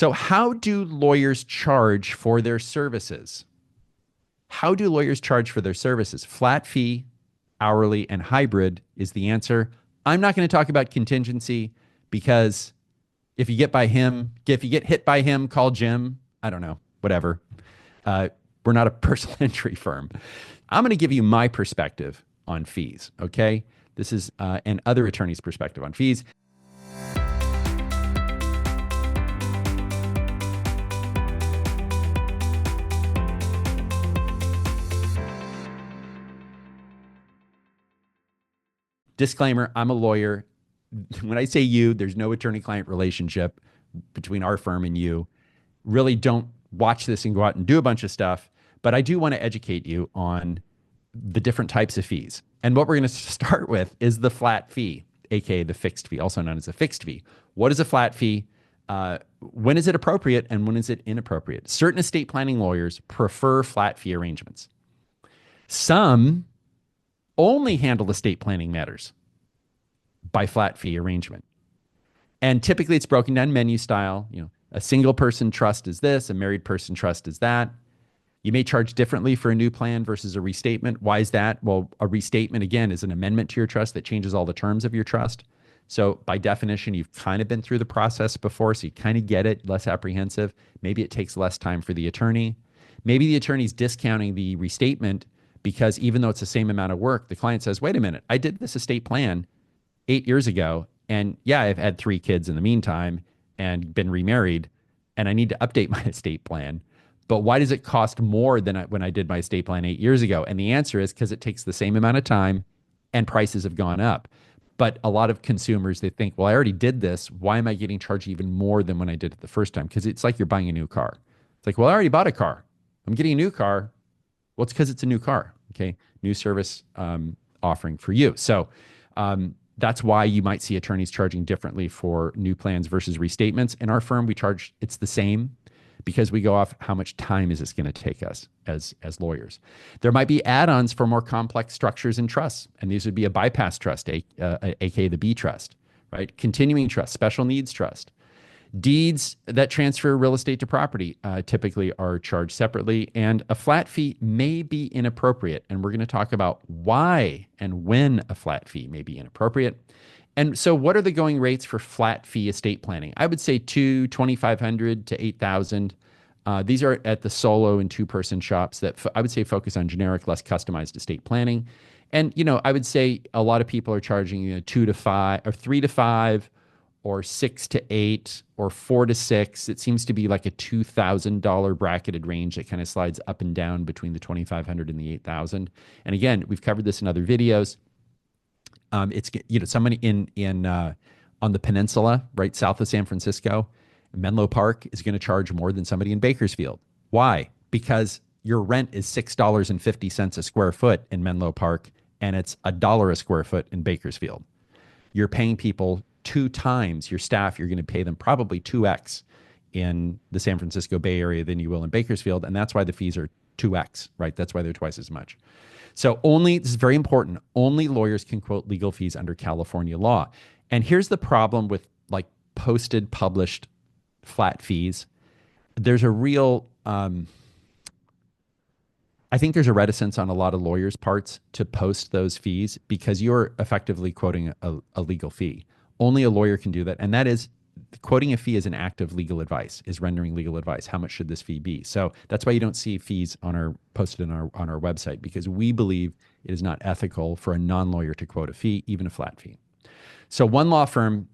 So how do lawyers charge for their services? How do lawyers charge for their services? Flat fee, hourly, and hybrid is the answer. I'm not going to talk about contingency because if you get hit by him, call Jim. I don't know, whatever. We're not a personal injury firm. I'm going to give you my perspective on fees, okay? This is and other attorneys' perspective on fees. Disclaimer, I'm a lawyer. When I say you, there's no attorney-client relationship between our firm and you. Really don't watch this and go out and do a bunch of stuff. But I do want to educate you on the different types of fees. And what we're going to start with is the flat fee, aka the fixed fee, also known as a fixed fee. What is a flat fee? When is it appropriate and when is it inappropriate? Certain estate planning lawyers prefer flat fee arrangements. Some only handle estate planning matters by flat fee arrangement. And typically it's broken down menu style. You know, a single person trust is this, a married person trust is that. You may charge differently for a new plan versus a restatement. Why is that? Well, a restatement, again, is an amendment to your trust that changes all the terms of your trust. So by definition, you've kind of been through the process before, so you kind of get it, less apprehensive. Maybe it takes less time for the attorney. Maybe the attorney's discounting the restatement because even though it's the same amount of work, the client says, wait a minute, I did this estate plan 8 years ago, and yeah, I've had 3 kids in the meantime and been remarried, and I need to update my estate plan. But why does it cost more than when I did my estate plan 8 years ago? And the answer is because it takes the same amount of time and prices have gone up. But a lot of consumers, they think, well, I already did this. Why am I getting charged even more than when I did it the first time? Because it's like you're buying a new car. It's like, well, I already bought a car. I'm getting a new car. Well, it's because it's a new car, okay? New service offering for you. So that's why you might see attorneys charging differently for new plans versus restatements. In our firm, we charge, it's the same because we go off how much time is this going to take us as lawyers. There might be add-ons for more complex structures and trusts, and these would be a bypass trust, aka the B trust, right? Continuing trust, special needs trust. Deeds that transfer real estate to property typically are charged separately, and a flat fee may be inappropriate. And we're going to talk about why and when a flat fee may be inappropriate. And so what are the going rates for flat fee estate planning? I would say $2,500 to $8,000. These are at the solo and 2-person shops that I would say focus on generic, less customized estate planning. And, you know, I would say a lot of people are charging 2 to 5 or 3 to 5 or 6 to 8 or 4 to 6. It seems to be like a $2,000 bracketed range that kind of slides up and down between the $2,500 and the $8,000. And again, we've covered this in other videos. It's, you know, somebody on the peninsula, right south of San Francisco, Menlo Park is going to charge more than somebody in Bakersfield. Why? Because your rent is $6.50 a square foot in Menlo Park, and it's $1 a square foot in Bakersfield. You're paying people 2 times your staff. You're going to pay them probably 2x in the San Francisco Bay Area than you will in Bakersfield, and that's why the fees are 2x, right? That's why they're twice as much. So this is very important, only lawyers can quote legal fees under California law. And here's the problem with like posted, published flat fees. There's a real, I think there's a reticence on a lot of lawyers' parts to post those fees because you're effectively quoting a legal fee. Only a lawyer can do that. And that is, quoting a fee is an act of legal advice, is rendering legal advice. How much should this fee be? So that's why you don't see fees posted on our website, because we believe it is not ethical for a non-lawyer to quote a fee, even a flat fee. So one law firm,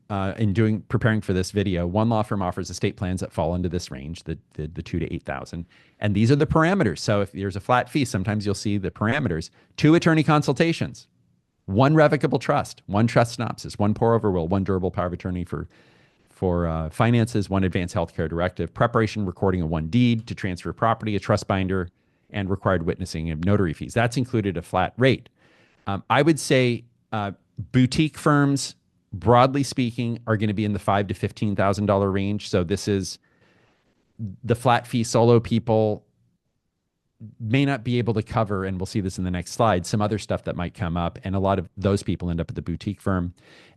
preparing for this video, one law firm offers estate plans that fall into this range, the 2 to 8,000. And these are the parameters. So if there's a flat fee, sometimes you'll see the parameters: 2 attorney consultations, 1 revocable trust, 1 trust synopsis, 1 pour-over will, 1 durable power of attorney for finances, 1 advanced healthcare directive, preparation, recording of 1 deed to transfer property, a trust binder, and required witnessing of notary fees. That's included a flat rate. I would say boutique firms, broadly speaking, are going to be in the $5,000 to $15,000 range. So this is the flat fee solo people may not be able to cover, and we'll see this in the next slide, some other stuff that might come up. And a lot of those people end up at the boutique firm.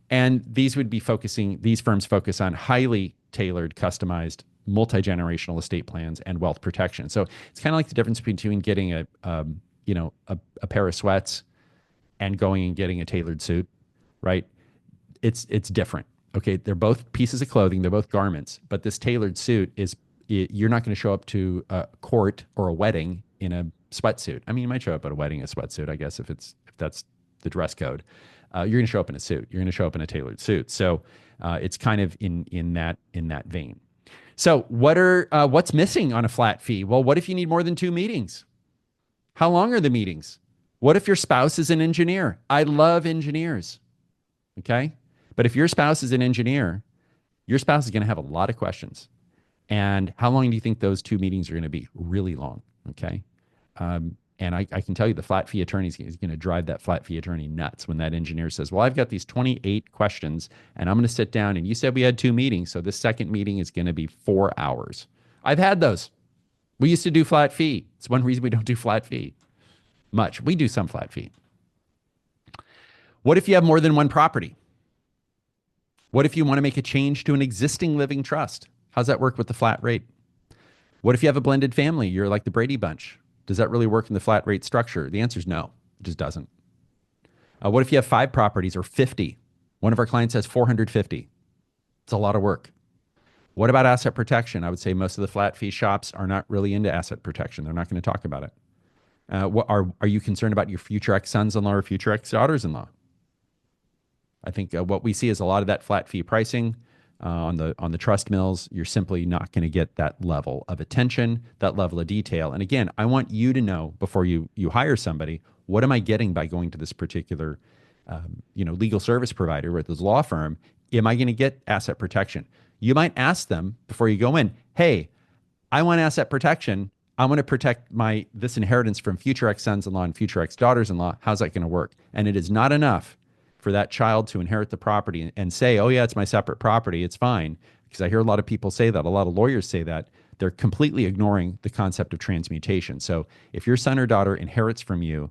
And these firms focus on highly tailored, customized multi-generational estate plans and wealth protection. So it's kind of like the difference between getting a pair of sweats and going and getting a tailored suit, right? It's different. Okay, they're both pieces of clothing, they're both garments, but this tailored suit is, you're not going to show up to a court or a wedding in a sweatsuit. I mean, you might show up at a wedding in a sweatsuit, I guess, if that's the dress code. You're going to show up in a suit. You're going to show up in a tailored suit. So it's kind of in that vein. So what's missing on a flat fee? Well, what if you need more than 2 meetings? How long are the meetings? What if your spouse is an engineer? I love engineers. Okay, but if your spouse is an engineer, your spouse is going to have a lot of questions. And how long do you think those 2 meetings are going to be? Really long. Okay. And I can tell you the flat fee attorney is going to drive that flat fee attorney nuts when that engineer says, well, I've got these 28 questions and I'm going to sit down and you said we had 2 meetings. So this second meeting is going to be 4 hours. I've had those. We used to do flat fee. It's one reason we don't do flat fee much. We do some flat fee. What if you have more than one property? What if you want to make a change to an existing living trust? How's that work with the flat rate? What if you have a blended family? You're like the Brady Bunch. Does that really work in the flat rate structure? The answer is no. It just doesn't. What if you have 5 properties or 50? One of our clients has 450. It's a lot of work. What about asset protection? I would say most of the flat fee shops are not really into asset protection. They're not going to talk about it. Are you concerned about your future ex-sons-in-law or future ex-daughters-in-law? I think what we see is a lot of that flat fee pricing on the trust mills. You're simply not going to get that level of attention, that level of detail. And again, I want you to know before you hire somebody, what am I getting by going to this particular legal service provider or this law firm? Am I going to get asset protection? You might ask them before you go in, hey, I want asset protection. I want to protect this inheritance from future ex-sons-in-law and future ex-daughters-in-law. How's that going to work? And it is not enough for that child to inherit the property and say, oh yeah, it's my separate property, it's fine. Because I hear a lot of people say that, a lot of lawyers say that. They're completely ignoring the concept of transmutation. So if your son or daughter inherits from you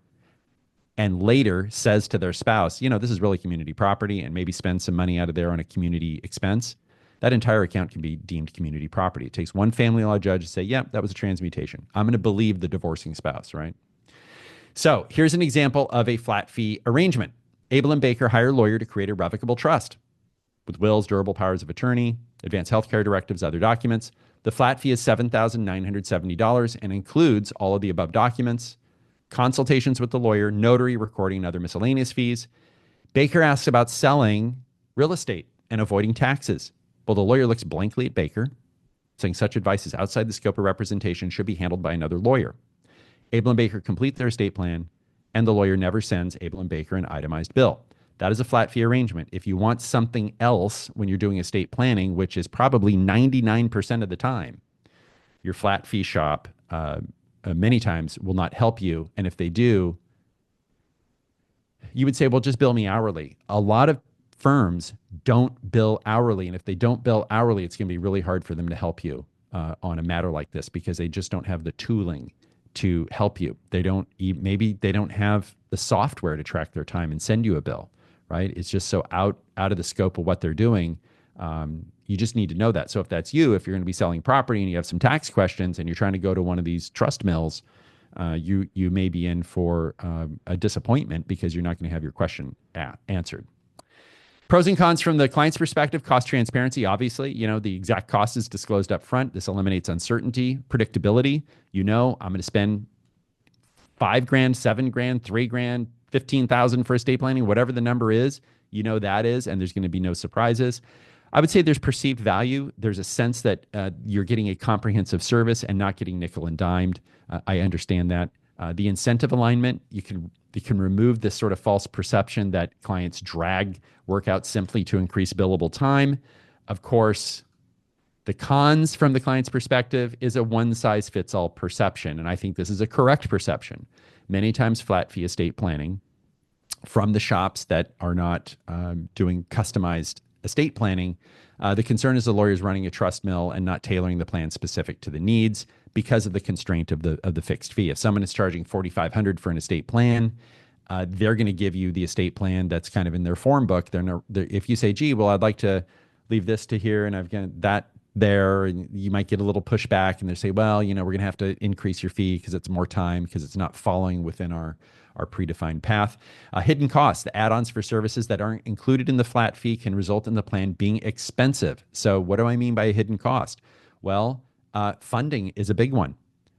and later says to their spouse, this is really community property, and maybe spend some money out of there on a community expense, that entire account can be deemed community property. It takes one family law judge to say, yeah, that was a transmutation. I'm going to believe the divorcing spouse, right? So here's an example of a flat fee arrangement. Abel and Baker hire a lawyer to create a revocable trust with wills, durable powers of attorney, advanced healthcare directives, other documents. The flat fee is $7,970 and includes all of the above documents, consultations with the lawyer, notary, recording, and other miscellaneous fees. Baker asks about selling real estate and avoiding taxes. Well, the lawyer looks blankly at Baker, saying such advice is outside the scope of representation, should be handled by another lawyer. Abel and Baker complete their estate plan, and the lawyer never sends Abel and Baker an itemized bill. That is a flat fee arrangement. If you want something else when you're doing estate planning, which is probably 99% of the time, your flat fee shop many times will not help you. And if they do, you would say, well, just bill me hourly. A lot of firms don't bill hourly. And if they don't bill hourly, it's going to be really hard for them to help you on a matter like this because they just don't have the tooling to help you. Maybe they don't have the software to track their time and send you a bill, right? It's just so out of the scope of what they're doing. You just need to know that. So if that's you, if you're going to be selling property and you have some tax questions and you're trying to go to one of these trust mills, you may be in for a disappointment because you're not going to have your question answered. Pros and cons from the client's perspective: cost transparency. Obviously, the exact cost is disclosed up front. This eliminates uncertainty, predictability. I'm going to spend $5,000, $7,000, $3,000, $15,000 for estate planning, whatever the number is, that is, and there's going to be no surprises. I would say there's perceived value. There's a sense that you're getting a comprehensive service and not getting nickel and dimed. I understand that. The incentive alignment, you can remove this sort of false perception that clients drag work out simply to increase billable time. Of course, the cons from the client's perspective is a one-size-fits-all perception, and I think this is a correct perception. Many times flat fee estate planning from the shops that are not doing customized estate planning, the concern is the lawyer is running a trust mill and not tailoring the plan specific to the needs because of the constraint of the fixed fee. If someone is charging $4,500 for an estate plan, they're going to give you the estate plan that's kind of in their form book. If you say, gee, well, I'd like to leave this to here and I've got that, there, and you might get a little pushback, and they say, well, we're going to have to increase your fee because it's more time, because it's not following within our predefined path. Hidden costs, the add-ons for services that aren't included in the flat fee can result in the plan being expensive. So what do I mean by a hidden cost? Well, funding is a big one,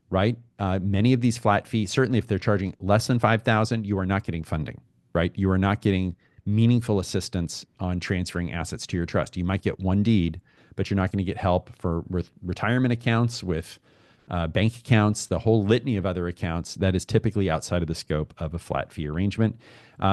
right? Many of these flat fees, certainly if they're charging less than 5,000, you are not getting funding, right? You are not getting meaningful assistance on transferring assets to your trust. You might get one deed, but you're not going to get help for retirement accounts, with bank accounts, the whole litany of other accounts that is typically outside of the scope of a flat fee arrangement.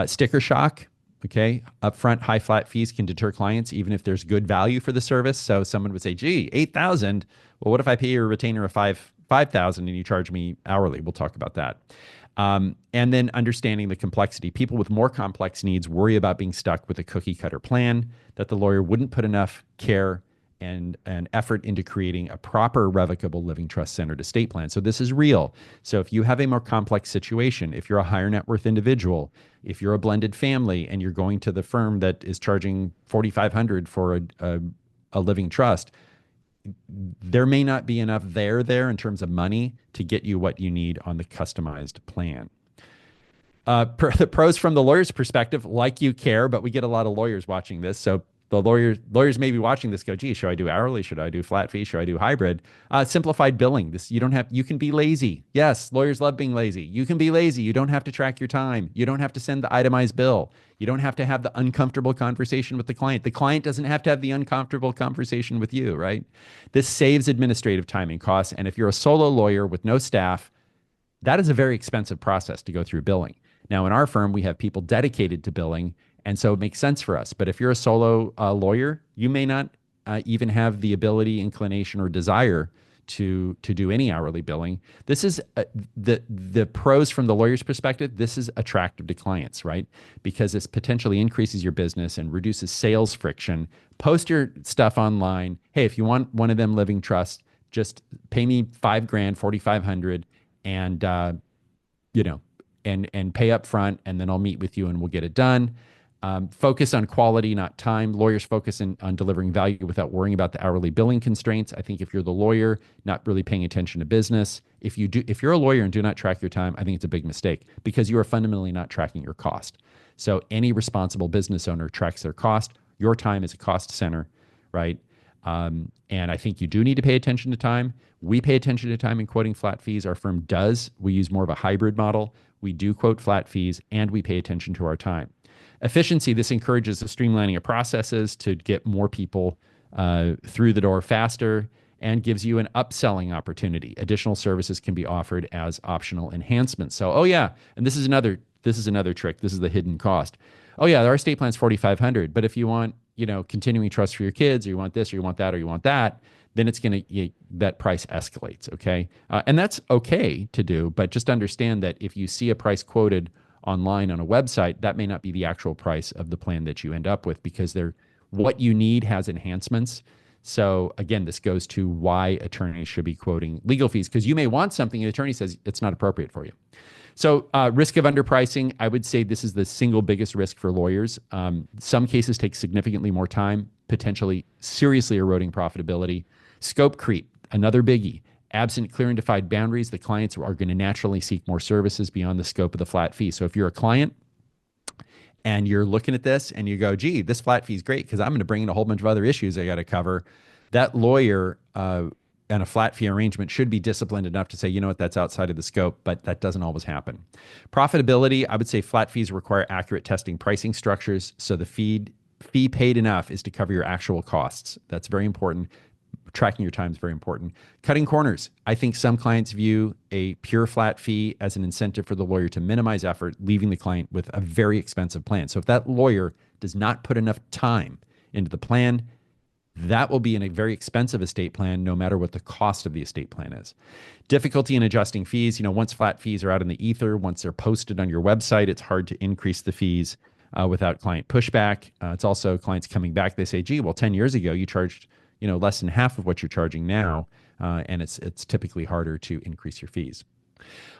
Sticker shock, okay? Upfront high flat fees can deter clients even if there's good value for the service. So someone would say, gee, 8,000. Well, what if I pay you a retainer of 5,000 and you charge me hourly? We'll talk about that. And then understanding the complexity. People with more complex needs worry about being stuck with a cookie cutter plan, that the lawyer wouldn't put enough care and effort into creating a proper revocable living trust centered estate plan. So this is real. So if you have a more complex situation, if you're a higher net worth individual, if you're a blended family and you're going to the firm that is charging $4,500 for a living trust, there may not be enough there in terms of money to get you what you need on the customized plan. The pros from the lawyer's perspective, like you care, but we get a lot of lawyers watching this. So the lawyers may be watching this, go, gee, should I do hourly? Should I do flat fee? Should I do hybrid? Simplified billing. You can be lazy. Yes, lawyers love being lazy. You can be lazy. You don't have to track your time. You don't have to send the itemized bill. You don't have to have the uncomfortable conversation with the client. The client doesn't have to have the uncomfortable conversation with you, right? This saves administrative time and costs. And if you're a solo lawyer with no staff, that is a very expensive process to go through billing. Now, in our firm, we have people dedicated to billing, and so it makes sense for us. But if you're a solo lawyer, you may not even have the ability, inclination, or desire to do any hourly billing. This is the pros from the lawyer's perspective. This is attractive to clients, right? Because this potentially increases your business and reduces sales friction. Post your stuff online. Hey, if you want one of them living trusts, just pay me $5,000, $4,500, and and pay up front, and then I'll meet with you and we'll get it done. Focus on quality, not time. Lawyers focus on delivering value without worrying about the hourly billing constraints. I think if you're the lawyer, not really paying attention to business, if you're a lawyer and do not track your time, I think it's a big mistake, because you are fundamentally not tracking your cost. So any responsible business owner tracks their cost. Your time is a cost center, right? And I think you do need to pay attention to time. We pay attention to time in quoting flat fees. Our firm does. We use more of a hybrid model. We do quote flat fees, and we pay attention to our time. Efficiency, this encourages the streamlining of processes to get more people through the door faster, and gives you an upselling opportunity. Additional services can be offered as optional enhancements. So, oh yeah, and this is another trick. This is the hidden cost. Oh yeah, our estate plan's $4,500, but if you want, continuing trust for your kids, or you want this, or you want that, or you want that, then it's that price escalates. Okay, and that's okay to do, but just understand that if you see a price quoted online on a website, that may not be the actual price of the plan that you end up with, because what you need has enhancements. So again, this goes to why attorneys should be quoting legal fees, because you may want something and the attorney says it's not appropriate for you. So risk of underpricing, I would say this is the single biggest risk for lawyers. Some cases take significantly more time, potentially seriously eroding profitability. Scope creep, another biggie. Absent clear and defined boundaries, the clients are going to naturally seek more services beyond the scope of the flat fee. So if you're a client and you're looking at this and you go, gee, this flat fee is great because I'm going to bring in a whole bunch of other issues I got to cover, that lawyer and a flat fee arrangement should be disciplined enough to say, you know what, that's outside of the scope, but that doesn't always happen. Profitability, I would say flat fees require accurate testing pricing structures. So the fee paid enough is to cover your actual costs. That's very important. Tracking your time is very important. Cutting corners. I think some clients view a pure flat fee as an incentive for the lawyer to minimize effort, leaving the client with a very expensive plan. So if that lawyer does not put enough time into the plan, that will be in a very expensive estate plan, no matter what the cost of the estate plan is. Difficulty in adjusting fees. Once flat fees are out in the ether, once they're posted on your website, it's hard to increase the fees without client pushback. It's also clients coming back. They say, gee, well, 10 years ago, you charged less than half of what you're charging now, and it's typically harder to increase your fees.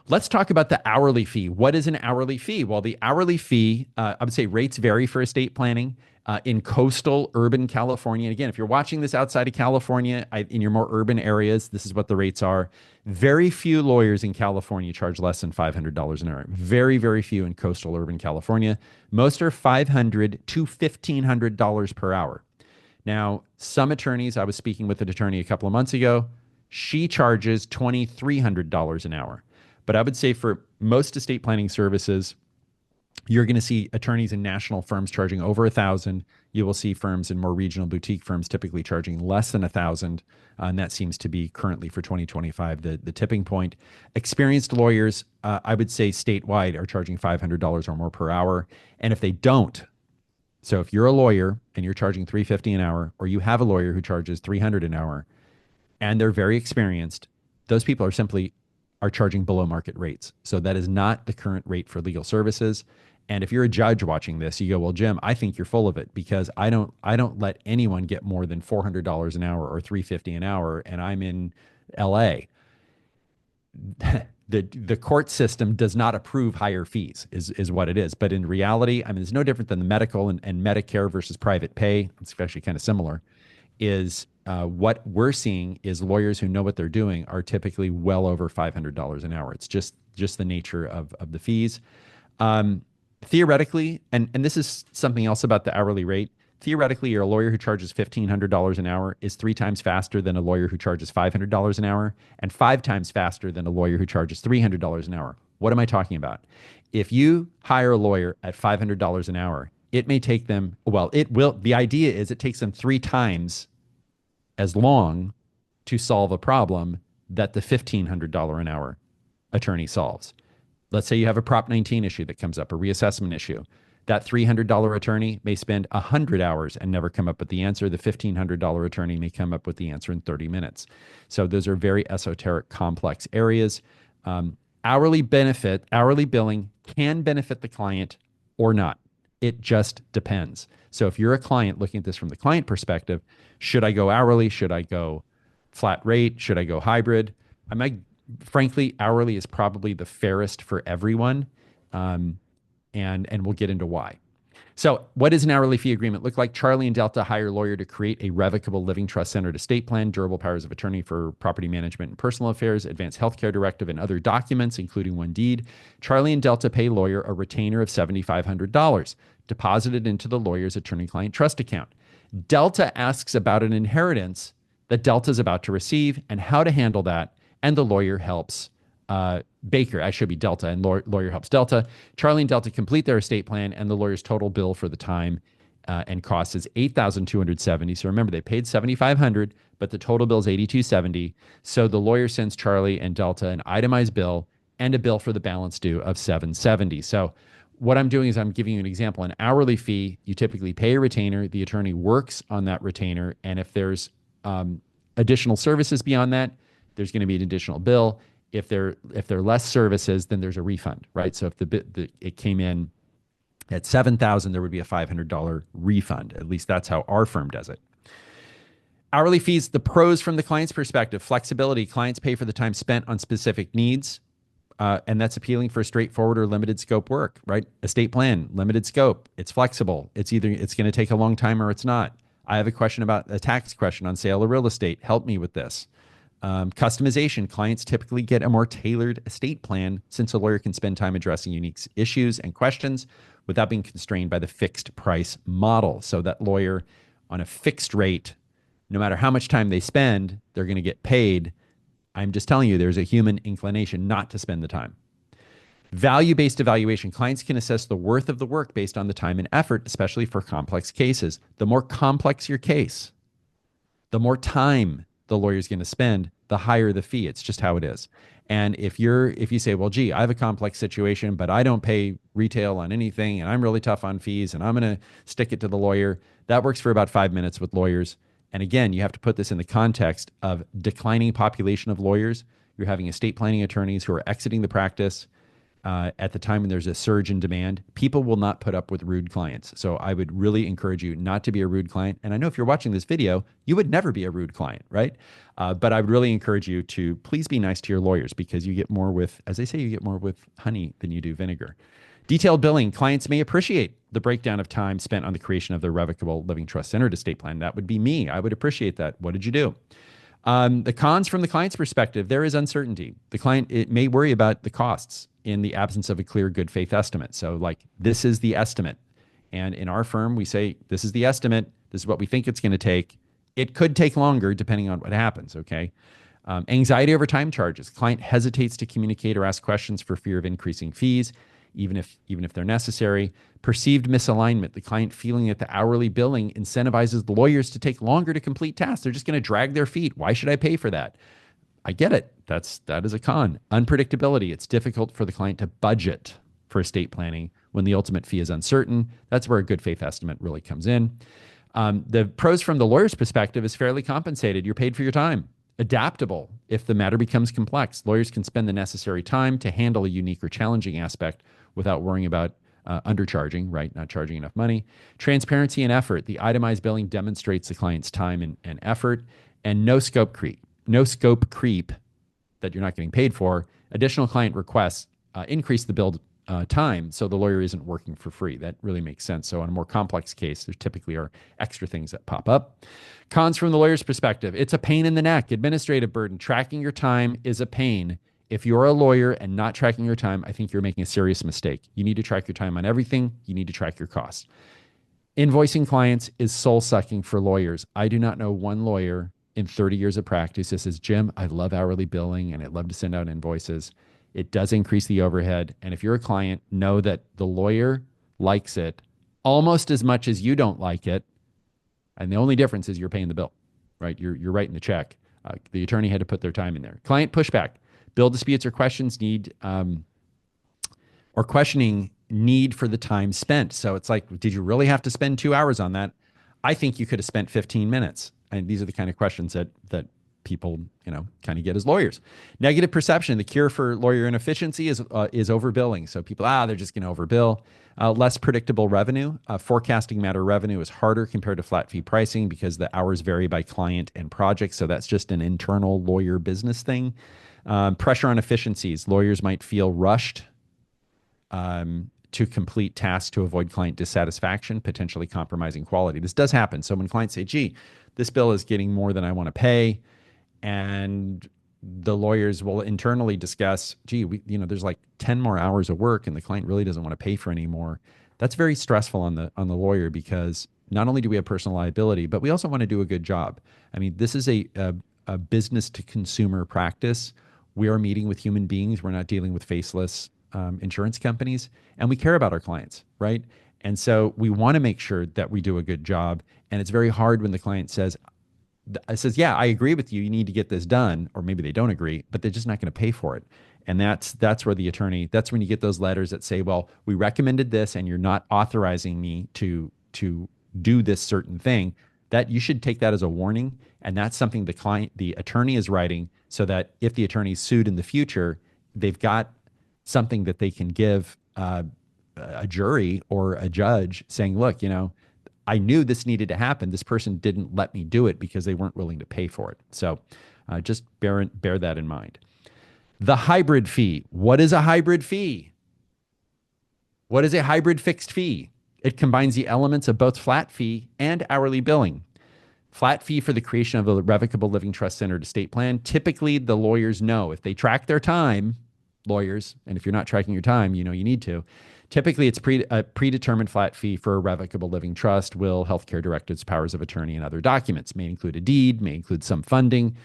Let's talk about the hourly fee. What is an hourly fee? Well, the hourly fee, I would say rates vary for estate planning. In coastal urban California. And again, if you're watching this outside of California, in your more urban areas, this is what the rates are. Very few lawyers in California charge less than $500 an hour. Very, very few in coastal urban California. Most are $500 to $1,500 per hour. Now, some attorneys, I was speaking with an attorney a couple of months ago, she charges $2,300 an hour. But I would say for most estate planning services, you're going to see attorneys in national firms charging over 1,000. You will see firms in more regional boutique firms typically charging less than 1,000. And that seems to be currently for 2025 the tipping point. Experienced lawyers, I would say statewide, are charging $500 or more per hour. And if they don't, so if you're a lawyer and you're charging $350 an hour, or you have a lawyer who charges $300 an hour, and they're very experienced, those people are charging below market rates. So that is not the current rate for legal services. And if you're a judge watching this, you go, well, Jim, I think you're full of it, because I don't let anyone get more than $400 an hour or $350 an hour, and I'm in LA. The court system does not approve higher fees is what it is. But in reality, I mean, it's no different than the medical and Medicare versus private pay. It's actually kind of similar. Is what we're seeing is lawyers who know what they're doing are typically well over $500 an hour. It's just the nature of the fees. Theoretically, and this is something else about the hourly rate, theoretically, you're a lawyer who charges $1,500 an hour is 3 times faster than a lawyer who charges $500 an hour, and 5 times faster than a lawyer who charges $300 an hour. What am I talking about? If you hire a lawyer at $500 an hour, it may take them, the idea is it takes them 3 times as long to solve a problem that the $1,500 an hour attorney solves. Let's say you have a Prop 19 issue that comes up, a reassessment issue. That $300 attorney may spend 100 hours and never come up with the answer. The $1,500 attorney may come up with the answer in 30 minutes. So those are very esoteric, complex areas. Hourly billing can benefit the client or not. It just depends. So if you're a client looking at this from the client perspective, should I go hourly? Should I go flat rate? Should I go hybrid? Frankly, hourly is probably the fairest for everyone, and we'll get into why. So what does an hourly fee agreement look like? Charlie and Delta hire a lawyer to create a revocable living trust centered estate plan, durable powers of attorney for property management and personal affairs, advanced healthcare directive, and other documents, including one deed. Charlie and Delta pay lawyer a retainer of $7,500, deposited into the lawyer's attorney-client trust account. Delta asks about an inheritance that Delta is about to receive and how to handle that, and the lawyer helps Baker. I should be Delta, and lawyer helps Delta. Charlie and Delta complete their estate plan, and the lawyer's total bill for the time and cost is $8,270. So remember, they paid $7,500, but the total bill is $8,270. So the lawyer sends Charlie and Delta an itemized bill and a bill for the balance due of $770. So what I'm doing is I'm giving you an example. An hourly fee, you typically pay a retainer. The attorney works on that retainer, and if there's additional services beyond that, there's going to be an additional bill. If there are less services, then there's a refund, right? So if it came in at $7,000, there would be a $500 refund. At least that's how our firm does it. Hourly fees, the pros from the client's perspective: flexibility. Clients pay for the time spent on specific needs, and that's appealing for straightforward or limited scope work, right? Estate plan, limited scope. It's flexible. It's going to take a long time or it's not. I have a question about a tax question on sale of real estate. Help me with this. Customization. Clients typically get a more tailored estate plan, since a lawyer can spend time addressing unique issues and questions without being constrained by the fixed price model. So that lawyer on a fixed rate, no matter how much time they spend, they're going to get paid. I'm just telling you, there's a human inclination not to spend the time. Value-based evaluation. Clients can assess the worth of the work based on the time and effort, especially for complex cases. The more complex your case, the more time the lawyer's going to spend, the higher the fee. It's just how it is. And if you say, well, gee, I have a complex situation, but I don't pay retail on anything, and I'm really tough on fees, and I'm going to stick it to the lawyer, that works for about 5 minutes with lawyers. And again, you have to put this in the context of declining population of lawyers. You're having estate planning attorneys who are exiting the practice at the time when there's a surge in demand. People will not put up with rude clients. So I would really encourage you not to be a rude client. And I know if you're watching this video, you would never be a rude client, right? But I would really encourage you to please be nice to your lawyers, because you get more with, as they say, you get more with honey than you do vinegar. Detailed billing. Clients may appreciate the breakdown of time spent on the creation of their revocable living trust centered estate plan. That would be me. I would appreciate that. What did you do? The cons from the client's perspective, there is uncertainty. The client, it may worry about the costs in the absence of a clear good faith estimate. So like, this is the estimate. And in our firm, we say, this is the estimate. This is what we think it's going to take. It could take longer depending on what happens. Okay. Anxiety over time charges. Client hesitates to communicate or ask questions for fear of increasing fees, even if they're necessary. Perceived misalignment. The client feeling that the hourly billing incentivizes the lawyers to take longer to complete tasks. They're just going to drag their feet. Why should I pay for that? I get it. That is a con. Unpredictability. It's difficult for the client to budget for estate planning when the ultimate fee is uncertain. That's where a good faith estimate really comes in. The pros from the lawyer's perspective is fairly compensated. You're paid for your time. Adaptable. If the matter becomes complex, lawyers can spend the necessary time to handle a unique or challenging aspect without worrying about undercharging, right? Not charging enough money. Transparency and effort. The itemized billing demonstrates the client's time and effort, and no scope creep. No scope creep that you're not getting paid for. Additional client requests increase the billed time, so the lawyer isn't working for free. That really makes sense. So on a more complex case, there typically are extra things that pop up. Cons from the lawyer's perspective. It's a pain in the neck. Administrative burden. Tracking your time is a pain. If you're a lawyer and not tracking your time, I think you're making a serious mistake. You need to track your time on everything. You need to track your costs. Invoicing clients is soul-sucking for lawyers. I do not know one lawyer in 30 years of practice that says, Jim, I love hourly billing and I'd love to send out invoices. It does increase the overhead. And if you're a client, know that the lawyer likes it almost as much as you don't like it. And the only difference is you're paying the bill, right? You're writing the check. The attorney had to put their time in there. Client pushback. Bill disputes or questions questioning need for the time spent. So it's like, did you really have to spend 2 hours on that? I think you could have spent 15 minutes. And these are the kind of questions that people, kind of get as lawyers. Negative perception. The cure for lawyer inefficiency is overbilling. So people, they're just going to overbill. Less predictable revenue. Forecasting matter revenue is harder compared to flat fee pricing because the hours vary by client and project. So that's just an internal lawyer business thing. Pressure on efficiencies. Lawyers might feel rushed to complete tasks to avoid client dissatisfaction, potentially compromising quality. This does happen. So when clients say, gee, this bill is getting more than I want to pay, and the lawyers will internally discuss, gee, there's like 10 more hours of work and the client really doesn't want to pay for any more. That's very stressful on the lawyer because not only do we have personal liability, but we also want to do a good job. I mean, this is a business to consumer practice. We are meeting with human beings. We're not dealing with faceless insurance companies, and we care about our clients, right? And so we want to make sure that we do a good job. And it's very hard when the client says, yeah, I agree with you. You need to get this done. Or maybe they don't agree, but they're just not going to pay for it. And that's where the attorney, that's when you get those letters that say, well, we recommended this and you're not authorizing me to do this certain thing. That you should take that as a warning. And that's something the attorney is writing so that if the attorney is sued in the future, they've got something that they can give a jury or a judge saying, look, I knew this needed to happen. This person didn't let me do it because they weren't willing to pay for it. So just bear that in mind. The hybrid fee. What is a hybrid fee? What is a hybrid fixed fee? It combines the elements of both flat fee and hourly billing. Flat fee for the creation of a revocable living trust centered estate plan. Typically, the lawyers know if they track their time, lawyers, and if you're not tracking your time, you need to. Typically, it's a predetermined flat fee for a revocable living trust, will, healthcare directives, powers of attorney, and other documents. May include a deed, may include some funding.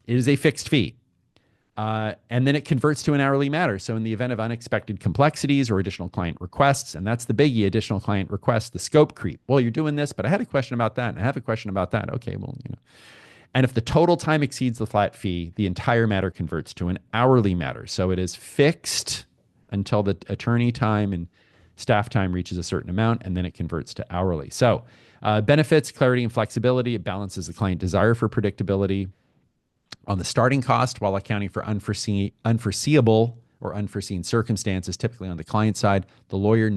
It is a fixed fee. And then it converts to an hourly matter. So in the event of unexpected complexities or additional client requests, and that's the biggie, additional client requests, the scope creep. Well, you're doing this, but I had a question about that, and I have a question about that. Okay, well, And if the total time exceeds the flat fee, the entire matter converts to an hourly matter. So it is fixed until the attorney time and staff time reaches a certain amount, and then it converts to hourly. So benefits, clarity, and flexibility. It balances the client desire for predictability on the starting cost while accounting for unforeseeable or unforeseen circumstances, typically on the client side. The lawyer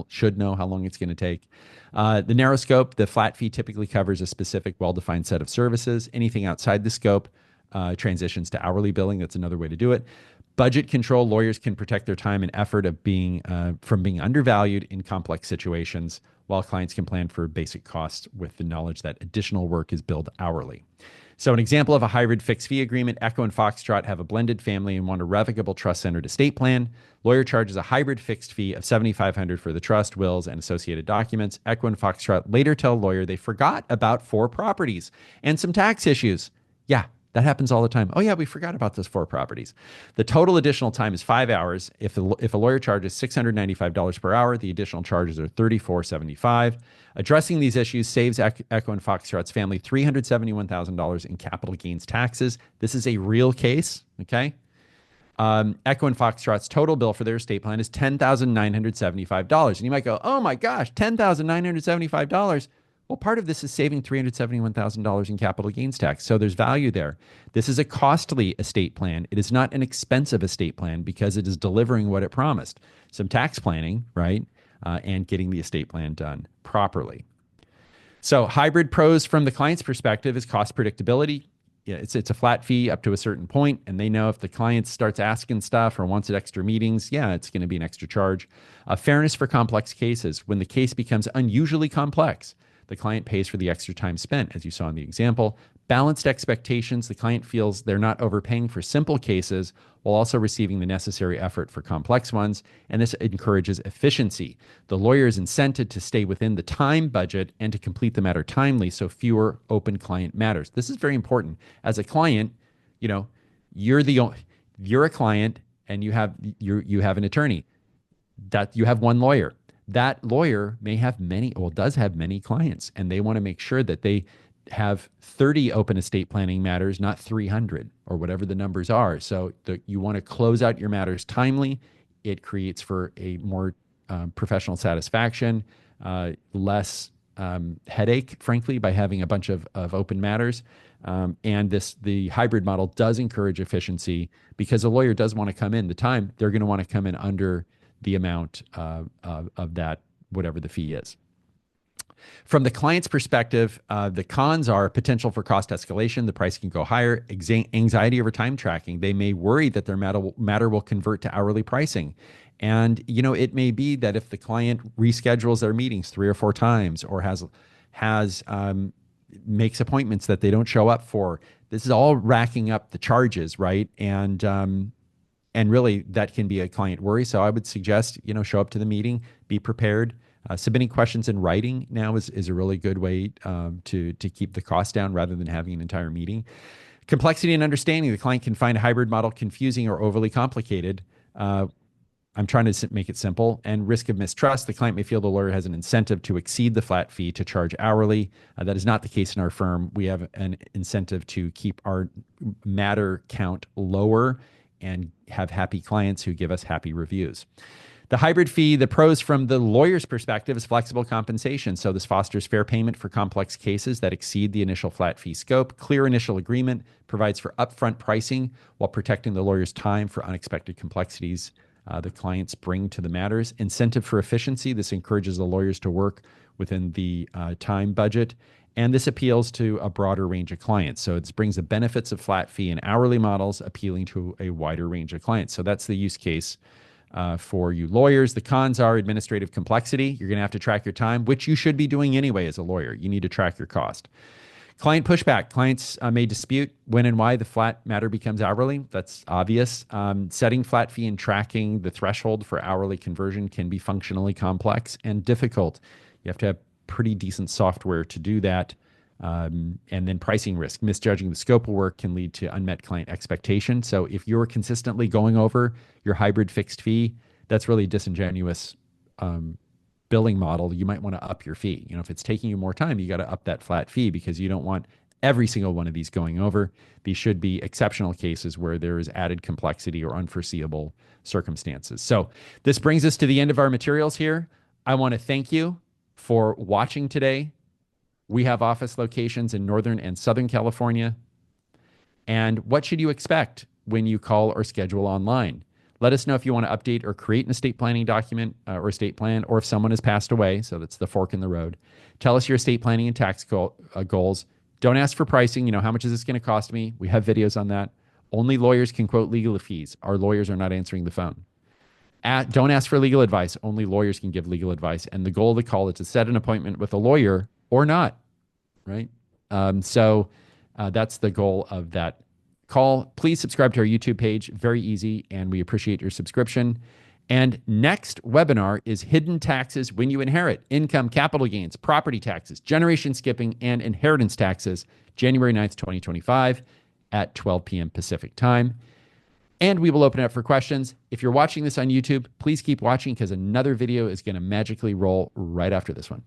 should know how long it's going to take. The narrow scope, the flat fee typically covers a specific well-defined set of services. Anything outside the scope transitions to hourly billing. That's another way to do it. Budget control, lawyers can protect their time and effort of being from being undervalued in complex situations, while clients can plan for basic costs with the knowledge that additional work is billed hourly. So an example of a hybrid fixed fee agreement, Echo and Foxtrot have a blended family and want a revocable trust-centered estate plan. Lawyer charges a hybrid fixed fee of $7,500 for the trust, wills, and associated documents. Echo and Foxtrot later tell lawyer they forgot about 4 properties and some tax issues. Yeah, that happens all the time. Oh yeah, we forgot about those 4 properties. The total additional time is 5 hours. If a lawyer charges $695 per hour, the additional charges are $34.75. Addressing these issues saves Echo and Foxtrot's family $371,000 in capital gains taxes. This is a real case, okay? Echo and Foxtrot's total bill for their estate plan is $10,975. And you might go, oh my gosh, $10,975. Well, part of this is saving $371,000 in capital gains tax. So there's value there. This is a costly estate plan. It is not an expensive estate plan because it is delivering what it promised. Some tax planning, right? And getting the estate plan done properly. So hybrid pros from the client's perspective is cost predictability. Yeah, it's a flat fee up to a certain point, and they know if the client starts asking stuff or wants extra meetings, yeah, it's going to be an extra charge. Fairness for complex cases. When the case becomes unusually complex, the client pays for the extra time spent, as you saw in the example. Balanced expectations. The client feels they're not overpaying for simple cases while also receiving the necessary effort for complex ones, and this encourages efficiency. The lawyer is incented to stay within the time budget and to complete the matter timely, so fewer open client matters. This is very important. As a client, you know, you're a client and you have an attorney. That you have one lawyer. That lawyer does have many clients, and they want to make sure that they have 30 open estate planning matters, not 300 or whatever the numbers are. So you want to close out your matters timely. It creates for a more professional satisfaction, less headache, frankly, by having a bunch of open matters. And the hybrid model does encourage efficiency because a lawyer does want to come in. They're going to want to come in under the amount of that, whatever the fee is. From the client's perspective, the cons are potential for cost escalation. The price can go higher. Anxiety over time tracking. They may worry that their matter will convert to hourly pricing. And, it may be that if the client reschedules their meetings 3 or 4 times or makes appointments that they don't show up for, this is all racking up the charges, right? And really that can be a client worry. So I would suggest, show up to the meeting, be prepared. Submitting questions in writing now is a really good way to keep the cost down rather than having an entire meeting. Complexity and understanding. The client can find a hybrid model confusing or overly complicated. I'm trying to make it simple. And risk of mistrust. The client may feel the lawyer has an incentive to exceed the flat fee to charge hourly. That is not the case in our firm. We have an incentive to keep our matter count lower and have happy clients who give us happy reviews. The hybrid fee, the pros from the lawyer's perspective is flexible compensation. So this fosters fair payment for complex cases that exceed the initial flat fee scope. Clear initial agreement provides for upfront pricing while protecting the lawyer's time for unexpected complexities the clients bring to the matters. Incentive for efficiency. This encourages the lawyers to work within the time budget. And this appeals to a broader range of clients. So it brings the benefits of flat fee and hourly models appealing to a wider range of clients. So that's the use case for you lawyers. The cons are administrative complexity. You're going to have to track your time, which you should be doing anyway as a lawyer. You need to track your cost. Client pushback. Clients may dispute when and why the flat matter becomes hourly. That's obvious. Setting flat fee and tracking the threshold for hourly conversion can be functionally complex and difficult. You have to have pretty decent software to do that. And then pricing risk. Misjudging the scope of work can lead to unmet client expectation. So if you're consistently going over your hybrid fixed fee, that's really disingenuous billing model. You might want to up your fee. If it's taking you more time, you got to up that flat fee because you don't want every single one of these going over. These should be exceptional cases where there is added complexity or unforeseeable circumstances. So this brings us to the end of our materials here. I want to thank you for watching today. We have office locations in Northern and Southern California. And what should you expect when you call or schedule online? Let us know if you want to update or create an estate planning document or estate plan, or if someone has passed away. So that's the fork in the road. Tell us your estate planning and tax goals. Don't ask for pricing. How much is this going to cost me? We have videos on that. Only lawyers can quote legal fees. Our lawyers are not answering the phone. Don't ask for legal advice. Only lawyers can give legal advice. And the goal of the call is to set an appointment with a lawyer or not, right? So that's the goal of that call. Please subscribe to our YouTube page. Very easy, and we appreciate your subscription. And next webinar is hidden taxes when you inherit: income, capital gains, property taxes, generation skipping, and inheritance taxes, January 9th, 2025 at 12 p.m. Pacific time. And we will open it up for questions. If you're watching this on YouTube, please keep watching because another video is going to magically roll right after this one.